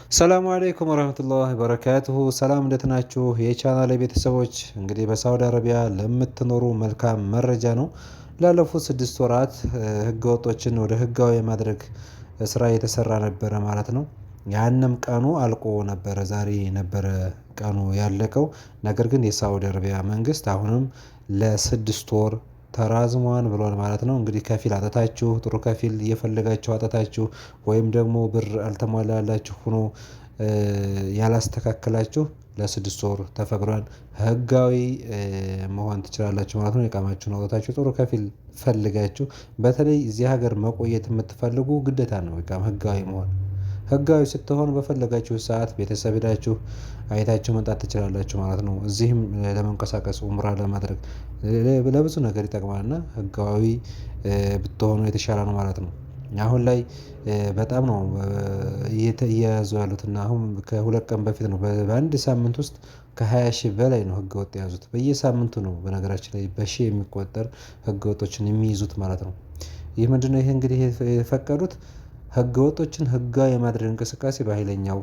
ሰላሙ አለይኩም ወራህመቱላሂ ወበረካቱሁ። ሰላም እንዴት ናችሁ የቻናሌ ቤተሰቦች? እንግዲህ በሳውዲ አረቢያ ለምትኖሩ መልካም መረጃ ነው። ላለፉት 6 ወራት ህገወጦችን ወደ ህጋዊ የማድረግ ስራ የተሰራ ነበረ ማለት ነው። ያንም ቀኑ አልቆ ነበረ፣ ዛሬ ነበረ ቀኑ ያለቀው። ነገር ግን የሳውዲ አረቢያ መንግስት አሁንም ለ6 ወር ተራዝሟን ብሏል ማለት ነው። እንግዲህ ከፊል አጠታችሁ ጥሩ ከፊል እየፈለጋችሁ አጠታችሁ ወይም ደግሞ ብር አልተሟላላችሁ ሆኖ ያላስተካከላችሁ ለ6 ወር ተፈቅዷል። ህጋዊ መሆን ትችላላችሁ ማለት ነው። የቃማችሁን አውጥታችሁ ጥሩ ከፊል ፈልጋችሁ፣ በተለይ እዚህ ሀገር መቆየት የምትፈልጉ ግዴታ ነው ኢቃማ ህጋዊ መሆን። ህጋዊ ስትሆኑ በፈለጋችሁ ሰዓት ቤተሰብ ሄዳችሁ አይታችሁ መምጣት ትችላላችሁ ማለት ነው። እዚህም ለመንቀሳቀስ ኡምራ ለማድረግ ለብዙ ነገር ይጠቅማልና ህጋዊ ብትሆኑ የተሻለ ነው ማለት ነው። አሁን ላይ በጣም ነው እየያዙ ያሉትና አሁን ከ2 ቀን በፊት ነው በአንድ ሳምንት ውስጥ ከ20 ሺህ በላይ ነው ህገወጥ የያዙት። በየሳምንቱ ነው በነገራችን ላይ በሺህ የሚቆጠር ህገወጦችን የሚይዙት ማለት ነው። ይህ ምንድነው? ይሄ እንግዲህ የፈቀዱት ህገወጦችን ህጋዊ የማድረግ እንቅስቃሴ በሃይለኛው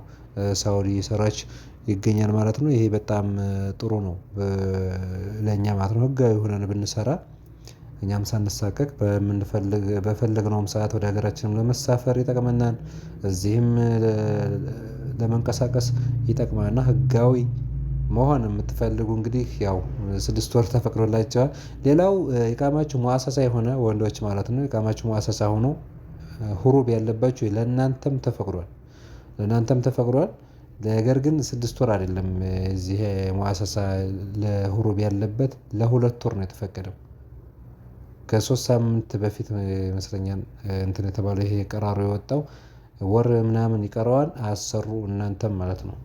ሳውዲ እየሰራች ይገኛል ማለት ነው። ይሄ በጣም ጥሩ ነው ለእኛ ማለት ነው። ህጋዊ ሆነን ብንሰራ እኛም ሳንሳቀቅ በፈለግነውም ሰዓት ወደ ሀገራችንም ለመሳፈር ይጠቅመናል። እዚህም ለመንቀሳቀስ ይጠቅማልና ህጋዊ መሆን የምትፈልጉ እንግዲህ ያው 6 ወር ተፈቅዶላቸዋል። ሌላው ኢቃማችሁ ሙአሰሳ የሆነ ወንዶች ማለት ነው፣ ኢቃማችሁ ሙአሰሳ ሆኖ ሁሩብ ያለባችሁ ለእናንተም ተፈቅዷል፣ ለእናንተም ተፈቅዷል። ነገር ግን 6 ወር አይደለም። እዚህ ሙአሰሳ ለሁሩብ ያለበት ለ2 ወር ነው የተፈቀደው። ከ3 ሳምንት በፊት ይመስለኛል እንትን የተባለው ይሄ ቀራሩ የወጣው ወር ምናምን ይቀረዋል። አሰሩ እናንተም ማለት ነው።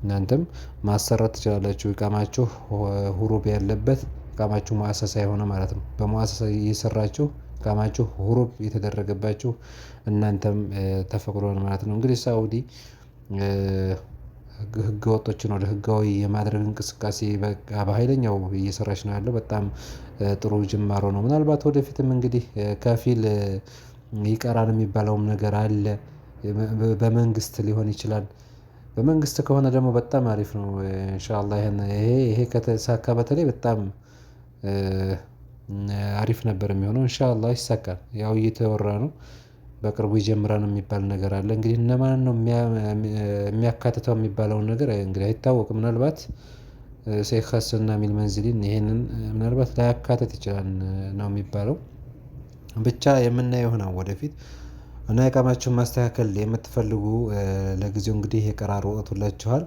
እናንተም ማሰራት ትችላላችሁ። ኢቃማችሁ ሁሩብ ያለበት ኢቃማችሁ ሙአሰሳ የሆነ ማለት ነው። በሙአሰሳ እየሰራችሁ ኢቃማችሁ ሁሩብ የተደረገባችሁ እናንተም ተፈቅዷል ማለት ነው። እንግዲህ ሳውዲ ህገ ወጦችን ወደ ህጋዊ የማድረግ እንቅስቃሴ በቃ በሃይለኛው እየሰራች ነው ያለው። በጣም ጥሩ ጅማሮ ነው። ምናልባት ወደፊትም እንግዲህ ከፊል ይቀራል የሚባለውም ነገር አለ። በመንግስት ሊሆን ይችላል። በመንግስት ከሆነ ደግሞ በጣም አሪፍ ነው ኢንሻአላህ። ይሄ ከተሳካ በተለይ በጣም አሪፍ ነበር የሚሆነው። ኢንሻአላህ ይሳካል። ያው እየተወራ ነው፣ በቅርቡ ይጀምራል የሚባል ነገር አለ። እንግዲህ እነማን ነው የሚያካትተው የሚባለውን ነገር እንግዲህ አይታወቅም። ምናልባት ሼክ ሀሰንና ሚል መንዝሊን ይሄንን ምናልባት ላያካትት ይችላል ነው የሚባለው። ብቻ የምናየው ነው ወደፊት። እና ኢቃማችሁን ማስተካከል የምትፈልጉ ለጊዜው እንግዲህ የቀራር ወጥቶላችኋል።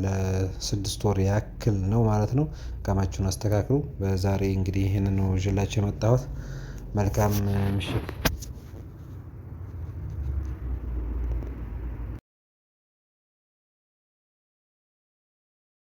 ለ6 ወር ያክል ነው ማለት ነው። ኢቃማችሁን አስተካክሉ። በዛሬ እንግዲህ ይሄንን ነው ይዤላችሁ የመጣሁት። መልካም ምሽት።